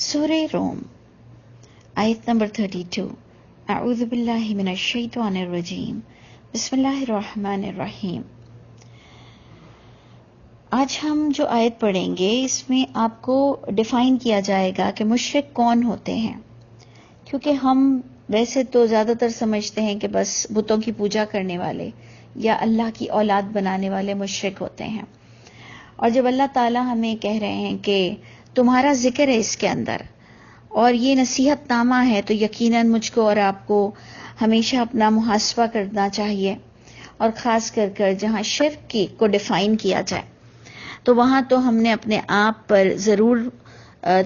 سورہ روم آیت نمبر 32. اعوذ باللہ من الشیطان الرجیم. بسم اللہ الرحمن الرحیم. آج ہم جو آیت پڑھیں گے اس میں آپ کو ڈیفائن کیا جائے گا کہ مشرک کون ہوتے ہیں، کیونکہ ہم ویسے تو زیادہ تر سمجھتے ہیں کہ بس بتوں کی پوجا کرنے والے یا اللہ کی اولاد بنانے والے مشرک ہوتے ہیں. اور جب اللہ تعالیٰ ہمیں کہہ رہے ہیں کہ تمہارا ذکر ہے اس کے اندر اور یہ نصیحت نامہ ہے، تو یقیناً مجھ کو اور آپ کو ہمیشہ اپنا محاسبہ کرنا چاہیے، اور خاص کر جہاں شرک کی کو ڈیفائن کیا جائے تو وہاں تو ہم نے اپنے آپ پر ضرور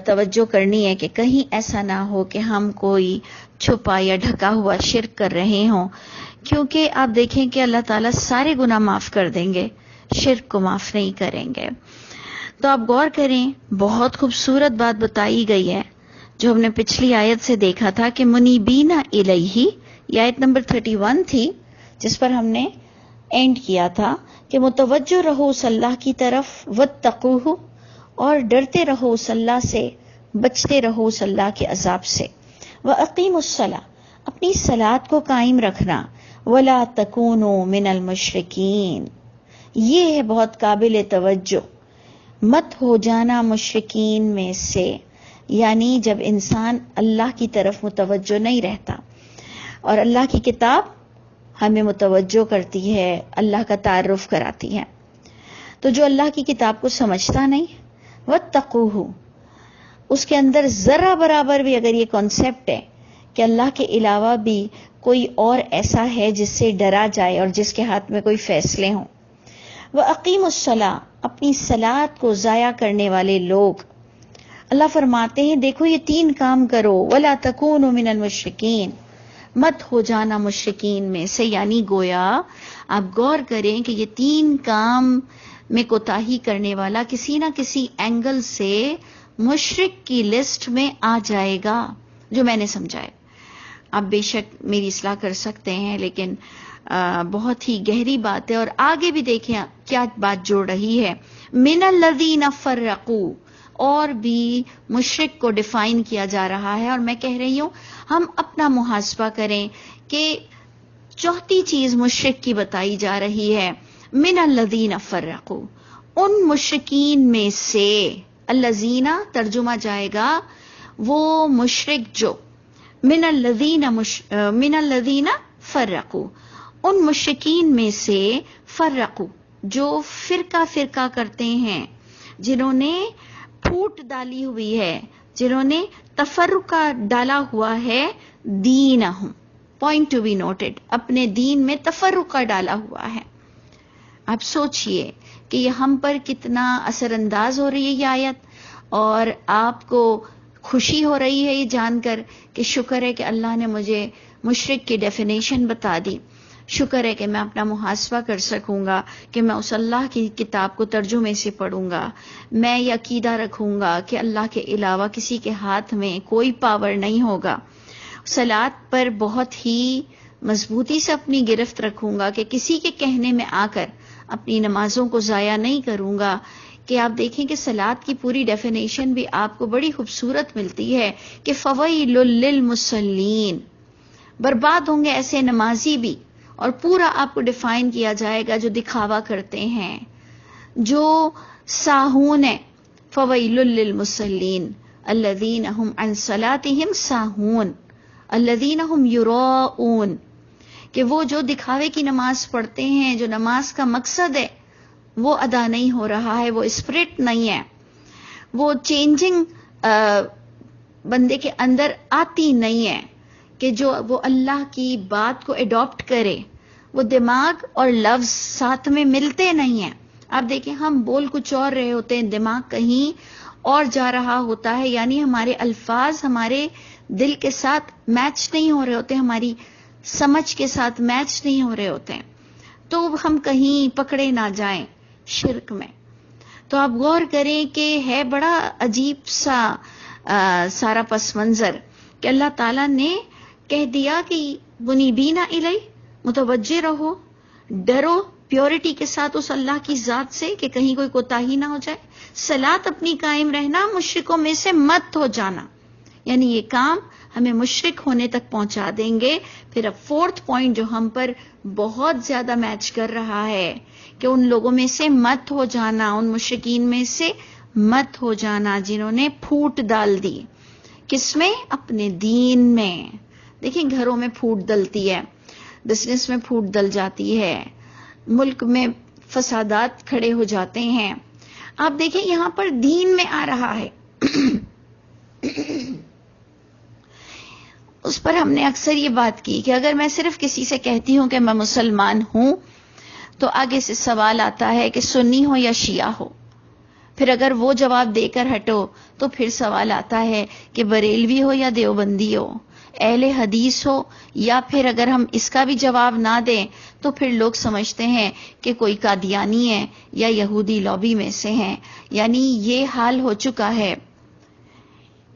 توجہ کرنی ہے کہ کہیں ایسا نہ ہو کہ ہم کوئی چھپا یا ڈھکا ہوا شرک کر رہے ہوں، کیونکہ آپ دیکھیں کہ اللہ تعالیٰ سارے گناہ معاف کر دیں گے، شرک کو معاف نہیں کریں گے. تو آپ غور کریں، بہت خوبصورت بات بتائی گئی ہے جو ہم نے پچھلی آیت سے دیکھا تھا کہ منیبین الیہ، یہ آیت نمبر 31 تھی جس پر ہم نے اینڈ کیا تھا کہ متوجہ رہو اس اللہ کی طرف، واتقوہ، اور ڈرتے رہو اس اللہ سے، بچتے رہو اس اللہ کے عذاب سے. واقیموا الصلاۃ، اپنی صلاۃ کو قائم رکھنا. ولا تکونوا من المشرکین، یہ ہے بہت قابل توجہ، مت ہو جانا مشرکین میں سے، یعنی جب انسان اللہ کی طرف متوجہ نہیں رہتا. اور اللہ کی کتاب ہمیں متوجہ کرتی ہے، اللہ کا تعارف کراتی ہے. تو جو اللہ کی کتاب کو سمجھتا نہیں، واتقوہ، اس کے اندر ذرہ برابر بھی اگر یہ کانسیپٹ ہے کہ اللہ کے علاوہ بھی کوئی اور ایسا ہے جس سے ڈرا جائے اور جس کے ہاتھ میں کوئی فیصلے ہوں. وَأَقِیمُوا الصَّلَاةَ، اپنی صلاۃ کو ضائع کرنے والے لوگ، اللہ فرماتے ہیں دیکھو یہ 3 کام کرو. وَلَا تَكُونُوا مِنَ الْمُشْرِكِينَ، مت ہو جانا مشرکین میں سے. یعنی گویا آپ غور کریں کہ یہ 3 کام میں کوتاہی کرنے والا کسی نہ کسی اینگل سے مشرک کی لسٹ میں آ جائے گا، جو میں نے سمجھائے. آپ بے شک میری اصلاح کر سکتے ہیں، لیکن بہت ہی گہری بات ہے. اور آگے بھی دیکھیں کیا بات جوڑ رہی ہے. من الذین فرقوا، اور بھی مشرک کو ڈیفائن کیا جا رہا ہے. اور میں کہہ رہی ہوں ہم اپنا محاسبہ کریں کہ چوتھی چیز مشرک کی بتائی جا رہی ہے. من الذین فرقوا، ان مشرکین میں سے. الذین ترجمہ جائے گا وہ مشرک جو من الذین فرقوا، ان مشرکین میں سے. فرقوا، جو فرقہ فرقہ کرتے ہیں، جنہوں نے پھوٹ ڈالی ہوئی ہے، جنہوں نے تفرقہ ڈالا ہوا ہے. دینہم، پوائنٹ ٹو بی نوٹڈ، اپنے دین میں تفرقہ ڈالا ہوا ہے. آپ سوچئے کہ یہ ہم پر کتنا اثر انداز ہو رہی ہے یہ آیت، اور آپ کو خوشی ہو رہی ہے یہ جان کر کہ شکر ہے کہ اللہ نے مجھے مشرک کی ڈیفینیشن بتا دی. شکر ہے کہ میں اپنا محاسبہ کر سکوں گا کہ میں اس اللہ کی کتاب کو ترجمے سے پڑھوں گا. میں یہ عقیدہ رکھوں گا کہ اللہ کے علاوہ کسی کے ہاتھ میں کوئی پاور نہیں ہوگا. صلاۃ پر بہت ہی مضبوطی سے اپنی گرفت رکھوں گا کہ کسی کے کہنے میں آ کر اپنی نمازوں کو ضائع نہیں کروں گا. کہ آپ دیکھیں کہ صلاۃ کی پوری ڈیفینیشن بھی آپ کو بڑی خوبصورت ملتی ہے کہ فویل للمصلین، برباد ہوں گے ایسے نمازی بھی. اور پورا آپ کو ڈیفائن کیا جائے گا جو دکھاوا کرتے ہیں، جو ساہون ہیں. فویل للمصلین الذین هم عن صلاتهم ساہون الذین هم یراؤون، کہ وہ جو دکھاوے کی نماز پڑھتے ہیں، جو نماز کا مقصد ہے وہ ادا نہیں ہو رہا ہے، وہ اسپرٹ نہیں ہے، وہ چینجنگ بندے کے اندر آتی نہیں ہے کہ جو وہ اللہ کی بات کو اڈاپٹ کرے. وہ دماغ اور لفظ ساتھ میں ملتے نہیں ہیں. آپ دیکھیں ہم بول کچھ اور رہے ہوتے ہیں، دماغ کہیں اور جا رہا ہوتا ہے. یعنی ہمارے الفاظ ہمارے دل کے ساتھ میچ نہیں ہو رہے ہوتے، ہماری سمجھ کے ساتھ میچ نہیں ہو رہے ہوتے ہیں، تو ہم کہیں پکڑے نہ جائیں شرک میں. تو آپ غور کریں کہ ہے بڑا عجیب سا سارا پس منظر کہ اللہ تعالیٰ نے کہہ دیا کہ منیبین الیہ، متوجہ رہو، ڈرو پیورٹی کے ساتھ اس اللہ کی ذات سے کہ کہیں کوئی کوتاہی نہ ہو جائے. صلاۃ اپنی قائم رہنا، مشرکوں میں سے مت ہو جانا، یعنی یہ کام ہمیں مشرک ہونے تک پہنچا دیں گے۔ پھر اب فورتھ پوائنٹ جو ہم پر بہت زیادہ میچ کر رہا ہے کہ ان لوگوں میں سے مت ہو جانا، ان مشرکین میں سے مت ہو جانا جنہوں نے پھوٹ ڈال دی۔ کس میں؟ اپنے دین میں۔ دیکھیں گھروں میں پھوٹ ڈلتی ہے، بزنس میں پھوٹ ڈل جاتی ہے، ملک میں فسادات کھڑے ہو جاتے ہیں۔ آپ دیکھیں یہاں پر دین میں آ رہا ہے۔ اس پر ہم نے اکثر یہ بات کی کہ اگر میں صرف کسی سے کہتی ہوں کہ میں مسلمان ہوں تو آگے سے سوال آتا ہے کہ سنی ہو یا شیعہ ہو، پھر اگر وہ جواب دے کر ہٹو تو پھر سوال آتا ہے کہ بریلوی ہو یا دیوبندی ہو، اہل حدیث ہو، یا پھر اگر ہم اس کا بھی جواب نہ دیں تو پھر لوگ سمجھتے ہیں کہ کوئی قادیانی ہے یا یہودی لابی میں سے ہیں۔ یعنی یہ حال ہو چکا ہے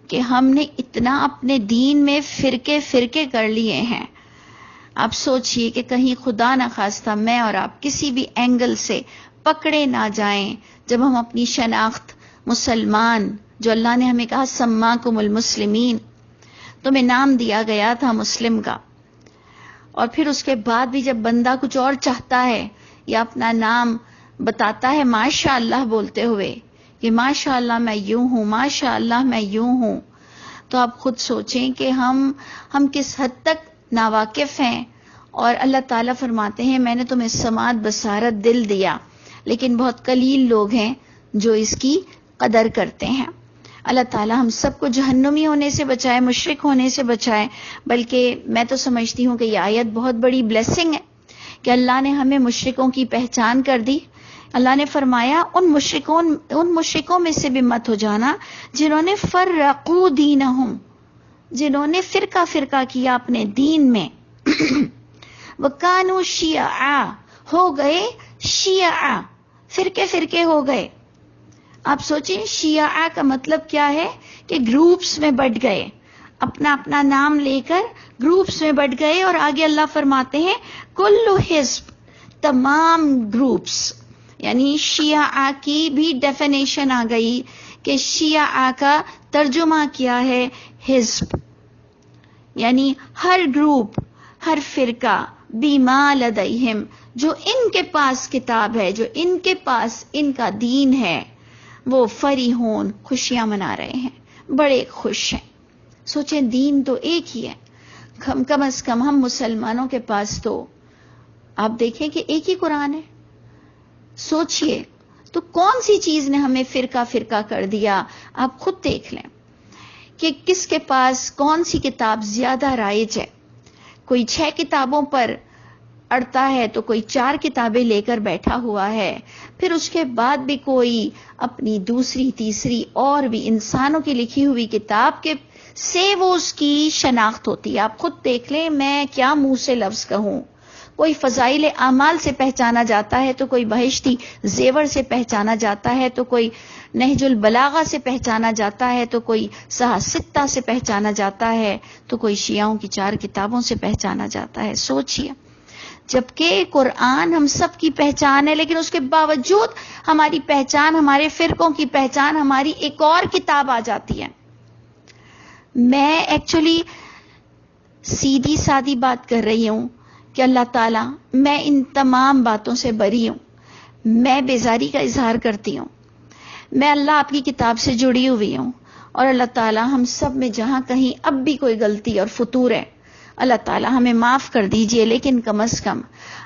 کہ ہم نے اتنا اپنے دین میں فرقے کر لیے ہیں۔ آپ سوچئے کہ کہیں خدا نہ خواستہ میں اور آپ کسی بھی اینگل سے پکڑے نہ جائیں جب ہم اپنی شناخت مسلمان، جو اللہ نے ہمیں کہا سماکم المسلمین، تمہیں نام دیا گیا تھا مسلم کا، اور پھر اس کے بعد بھی جب بندہ کچھ اور چاہتا ہے یا اپنا نام بتاتا ہے ماشاء اللہ بولتے ہوئے کہ ماشاء اللہ میں یوں ہوں، ماشاء اللہ میں یوں ہوں، تو آپ خود سوچیں کہ ہم کس حد تک ناواقف ہیں۔ اور اللہ تعالیٰ فرماتے ہیں میں نے تمہیں سماعت، بصارت، دل دیا، لیکن بہت قلیل لوگ ہیں جو اس کی قدر کرتے ہیں۔ اللہ تعالیٰ ہم سب کو جہنمی ہونے سے بچائے، مشرک ہونے سے بچائے۔ بلکہ میں تو سمجھتی ہوں کہ یہ آیت بہت بڑی بلیسنگ ہے کہ اللہ نے ہمیں مشرکوں کی پہچان کر دی۔ اللہ نے فرمایا ان مشرکوں میں سے بھی مت ہو جانا جنہوں نے فرقوا دینہم، جنہوں نے فرقہ کیا اپنے دین میں۔ وکانوا شیعا، ہو گئے شیعہ، فرقے ہو گئے۔ آپ سوچیں شیعہ کا مطلب کیا ہے کہ گروپس میں بٹ گئے، اپنا اپنا نام لے کر گروپس میں بٹ گئے۔ اور آگے اللہ فرماتے ہیں کل حزب، تمام گروپس، یعنی شیعہ کی بھی ڈیفینیشن آ گئی کہ شیعہ کا ترجمہ کیا ہے حزب، یعنی ہر گروپ، ہر فرقہ، بما لدیہم، جو ان کے پاس کتاب ہے، جو ان کے پاس ان کا دین ہے، وہ فریحون، خوشیاں منا رہے ہیں، بڑے خوش ہیں۔ سوچیں دین تو ایک ہی ہے، کم از کم ہم مسلمانوں کے پاس تو آپ دیکھیں کہ ایک ہی قرآن ہے۔ سوچئے تو کون سی چیز نے ہمیں فرقہ کر دیا؟ آپ خود دیکھ لیں کہ کس کے پاس کون سی کتاب زیادہ رائج ہے۔ کوئی 6 کتابوں پر اڑتا ہے تو کوئی 4 کتابیں لے کر بیٹھا ہوا ہے، پھر اس کے بعد بھی کوئی اپنی دوسری تیسری اور بھی انسانوں کی لکھی ہوئی کتاب کے سے وہ اس کی شناخت ہوتی ہے۔ آپ خود دیکھ لیں، میں کیا منہ سے لفظ کہوں، کوئی فضائل اعمال سے پہچانا جاتا ہے تو کوئی بہشتی زیور سے پہچانا جاتا ہے، تو کوئی نہج البلاغہ سے پہچانا جاتا ہے، تو کوئی ستہ سے پہچانا جاتا ہے، تو کوئی شیعوں کی 4 کتابوں سے پہچانا جاتا ہے۔ سوچئے، جبکہ قرآن ہم سب کی پہچان ہے، لیکن اس کے باوجود ہماری پہچان، ہمارے فرقوں کی پہچان ہماری ایک اور کتاب آ جاتی ہے۔ میں ایکچولی سیدھی سادی بات کر رہی ہوں کہ اللہ تعالیٰ، میں ان تمام باتوں سے بری ہوں، میں بیزاری کا اظہار کرتی ہوں، میں اللہ آپ کی کتاب سے جڑی ہوئی ہوں، اور اللہ تعالیٰ ہم سب میں جہاں کہیں اب بھی کوئی غلطی اور فتور ہے، اللہ تعالیٰ ہمیں معاف کر دیجئے، لیکن کم از کم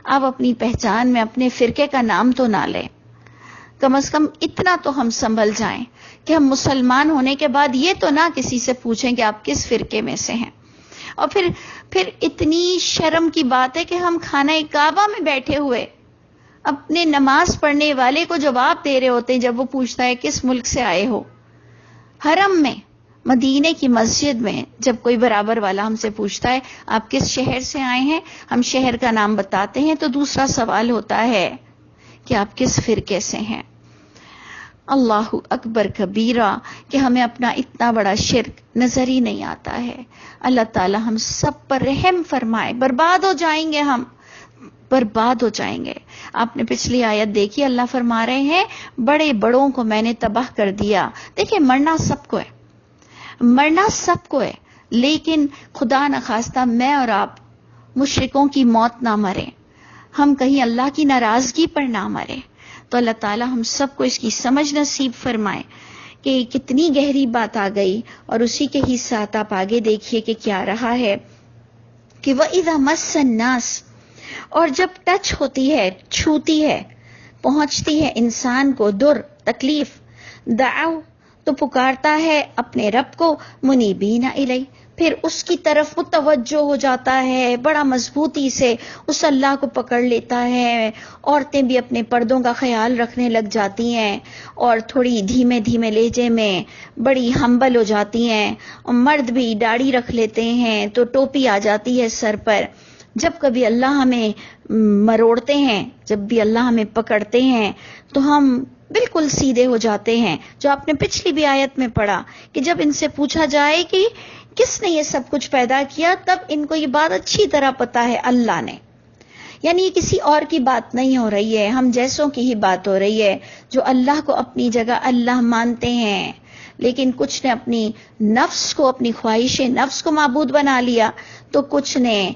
آپ اپنی پہچان میں اپنے فرقے کا نام تو نہ لیں۔ کم از کم اتنا تو ہم سنبھل جائیں کہ ہم مسلمان ہونے کے بعد یہ تو نہ کسی سے پوچھیں کہ آپ کس فرقے میں سے ہیں۔ اور پھر اتنی شرم کی بات ہے کہ ہم خانہ کعبہ میں بیٹھے ہوئے اپنے نماز پڑھنے والے کو جواب دے رہے ہوتے ہیں جب وہ پوچھتا ہے کس ملک سے آئے ہو۔ حرم میں، مدینے کی مسجد میں جب کوئی برابر والا ہم سے پوچھتا ہے آپ کس شہر سے آئے ہیں، ہم شہر کا نام بتاتے ہیں، تو دوسرا سوال ہوتا ہے کہ آپ کس فرقے سے ہیں۔ اللہ اکبر کبیرہ، کہ ہمیں اپنا اتنا بڑا شرک نظر ہی نہیں آتا ہے۔ اللہ تعالی ہم سب پر رحم فرمائے، برباد ہو جائیں گے ہم، برباد ہو جائیں گے. آپ نے پچھلی آیت دیکھی, اللہ فرما رہے ہیں بڑے بڑوں کو میں نے تباہ کر دیا. دیکھیں مرنا سب کو ہے, مرنا سب کو ہے, لیکن خدا نخواستہ میں اور آپ مشرکوں کی موت نہ مریں, ہم کہیں اللہ کی ناراضگی پر نہ مریں. تو اللہ تعالی ہم سب کو اس کی سمجھ نصیب فرمائے کہ کتنی گہری بات آ گئی, اور اسی کے ہی ساتھ آپ آگے دیکھیے کہ کیا رہا ہے کہ وَإِذَا مَسَّ النَّاسَ, اور جب ٹچ ہوتی ہے, چھوتی ہے, پہنچتی ہے انسان کو در, تکلیف, دعو, تو پکارتا ہے اپنے رب کو, منیبین الیہ, پھر اس کی طرف متوجہ ہو جاتا ہے, بڑا مضبوطی سے اس اللہ کو پکڑ لیتا ہے. عورتیں بھی اپنے پردوں کا خیال رکھنے لگ جاتی ہیں اور تھوڑی دھیمے دھیمے لہجے میں بڑی ہمبل ہو جاتی ہیں, اور مرد بھی داڑھی رکھ لیتے ہیں تو ٹوپی آ جاتی ہے سر پر. جب کبھی اللہ ہمیں مروڑتے ہیں, جب بھی اللہ ہمیں پکڑتے ہیں تو ہم بالکل سیدھے ہو جاتے ہیں. جو آپ نے پچھلی بھی آیت میں پڑھا کہ جب ان سے پوچھا جائے کہ کس نے یہ سب کچھ پیدا کیا, تب ان کو یہ بات اچھی طرح پتا ہے, اللہ نے. یعنی یہ کسی اور کی بات نہیں ہو رہی ہے, ہم جیسوں کی ہی بات ہو رہی ہے جو اللہ کو اپنی جگہ اللہ مانتے ہیں, لیکن کچھ نے اپنی نفس کو, اپنی خواہش نفس کو معبود بنا لیا, تو کچھ نے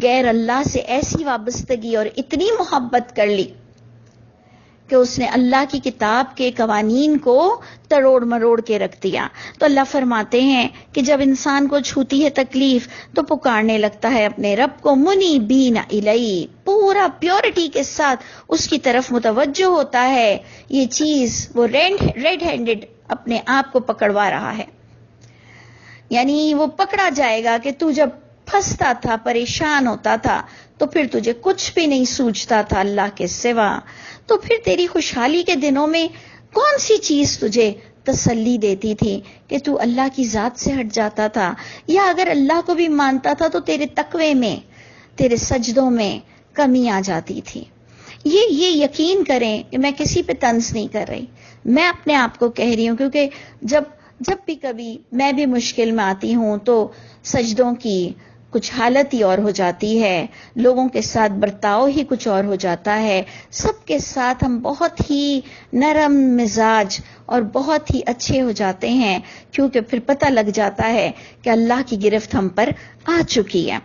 غیر اللہ سے ایسی وابستگی اور اتنی محبت کر لی کہ اس نے اللہ کی کتاب کے قوانین کو تروڑ مروڑ کے رکھ دیا. تو اللہ فرماتے ہیں کہ جب انسان کو چھوتی ہے تکلیف تو پکارنے لگتا ہے اپنے رب کو, منیبین الیہ, پورا پیورٹی کے ساتھ اس کی طرف متوجہ ہوتا ہے. یہ چیز وہ ریڈ ہینڈڈ اپنے آپ کو پکڑوا رہا ہے, یعنی وہ پکڑا جائے گا کہ تو جب پھنستا تھا, پریشان ہوتا تھا, تو پھر تجھے کچھ بھی نہیں سوچتا تھا اللہ کے سوا. تو پھر تیری خوشحالی کے دنوں میں کون سی چیز تجھے تسلی دیتی تھی کہ تو اللہ کی ذات سے ہٹ جاتا تھا, یا اگر اللہ کو بھی مانتا تھا تو تیرے تقوی میں, تیرے سجدوں میں کمی آ جاتی تھی. یہ یقین کریں کہ میں کسی پہ طنز نہیں کر رہی, میں اپنے آپ کو کہہ رہی ہوں, کیونکہ جب بھی کبھی میں بھی مشکل میں آتی ہوں تو سجدوں کی کچھ حالت ہی اور ہو جاتی ہے, لوگوں کے ساتھ برتاؤ ہی کچھ اور ہو جاتا ہے. سب کے ساتھ ہم بہت ہی نرم مزاج اور بہت ہی اچھے ہو جاتے ہیں, کیونکہ پھر پتہ لگ جاتا ہے کہ اللہ کی گرفت ہم پر آ چکی ہے.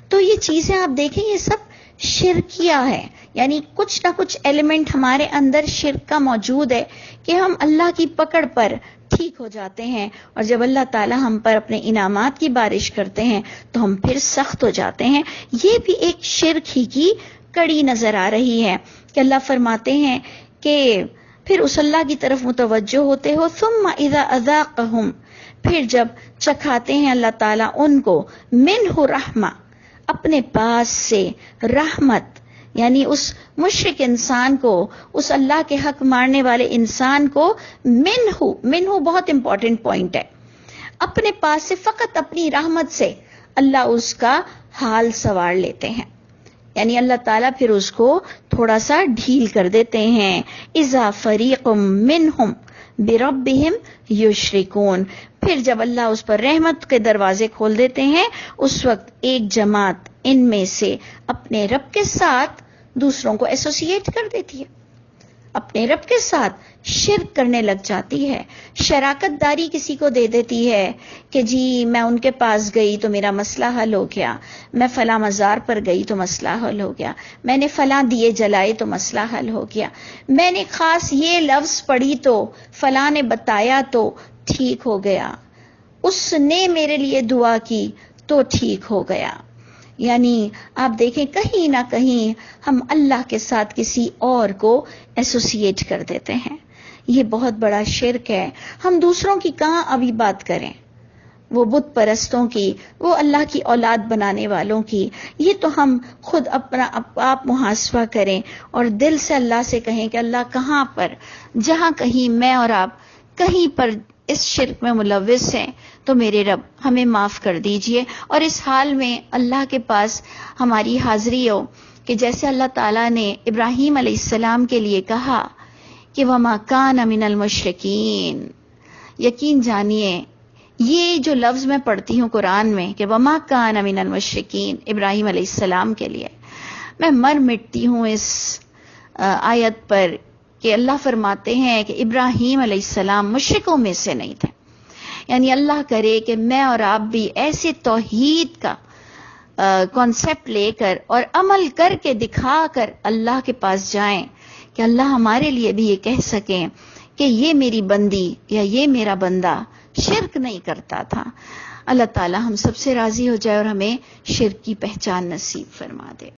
تو یہ چیزیں آپ دیکھیں, یہ سب شرکیہ ہے, یعنی کچھ نہ کچھ ایلیمنٹ ہمارے اندر شرک کا موجود ہے کہ ہم اللہ کی پکڑ پر ٹھیک ہو جاتے ہیں, اور جب اللہ تعالی ہم پر اپنے انعامات کی بارش کرتے ہیں تو ہم پھر سخت ہو جاتے ہیں. یہ بھی ایک شرک ہی کی کڑی نظر آ رہی ہے کہ اللہ فرماتے ہیں کہ پھر اس اللہ کی طرف متوجہ ہوتے ہو, ثم اذا اذاقہم, پھر جب چکھاتے ہیں اللہ تعالیٰ ان کو, منہ رحمہ, اپنے پاس سے رحمت, یعنی اس مشرک انسان کو, اس اللہ کے حق مارنے والے انسان کو, منہ بہت امپورٹنٹ پوائنٹ ہے, اپنے پاس سے, فقط اپنی رحمت سے اللہ اس کا حال سوار لیتے ہیں, یعنی اللہ تعالیٰ پھر اس کو تھوڑا سا ڈھیل کر دیتے ہیں. اذا فریق منہم بربہم یشرکون, پھر جب اللہ اس پر رحمت کے دروازے کھول دیتے ہیں, اس وقت ایک جماعت ان میں سے اپنے رب کے ساتھ دوسروں کو ایسوسیٹ کر دیتی ہے, اپنے رب کے ساتھ شرک کرنے لگ جاتی ہے. شراکت داری کسی کو دے دیتی ہے کہ جی میں ان کے پاس گئی تو میرا مسئلہ حل ہو گیا, میں فلاں مزار پر گئی تو مسئلہ حل ہو گیا, میں نے فلاں دیے جلائے تو مسئلہ حل ہو گیا, میں نے خاص یہ لفظ پڑھی تو فلاں نے بتایا تو ٹھیک ہو گیا, اس نے میرے لیے دعا کی تو ٹھیک ہو گیا. یعنی آپ دیکھیں کہیں نہ کہیں ہم اللہ کے ساتھ کسی اور کو ایسوسیٹ کر دیتے ہیں. یہ بہت بڑا شرک ہے. ہم دوسروں کی کہاں ابھی بات کریں, وہ بت پرستوں کی, وہ اللہ کی اولاد بنانے والوں کی. یہ تو ہم خود اپنا آپ محاسبہ کریں اور دل سے اللہ سے کہیں کہ اللہ کہاں پر, جہاں کہیں میں اور آپ کہیں پر اس شرک میں ملوث ہیں تو میرے رب ہمیں معاف کر دیجئے. اور اس حال میں اللہ کے پاس ہماری حاضری ہو کہ جیسے اللہ تعالیٰ نے ابراہیم علیہ السلام کے لیے کہا کہ وَمَا كَانَ مِنَ الْمُشْرِكِينَ, یقین جانیے یہ جو لفظ میں پڑھتی ہوں قرآن میں کہ وَمَا كَانَ مِنَ الْمُشْرِكِينَ ابراہیم علیہ السلام کے لیے, میں مر مٹتی ہوں اس آیت پر کہ اللہ فرماتے ہیں کہ ابراہیم علیہ السلام مشرکوں میں سے نہیں تھے. یعنی اللہ کرے کہ میں اور آپ بھی ایسے توحید کا کانسیپٹ لے کر اور عمل کر کے دکھا کر اللہ کے پاس جائیں کہ اللہ ہمارے لیے بھی یہ کہہ سکیں کہ یہ میری بندی یا یہ میرا بندہ شرک نہیں کرتا تھا. اللہ تعالی ہم سب سے راضی ہو جائے اور ہمیں شرک کی پہچان نصیب فرما دے.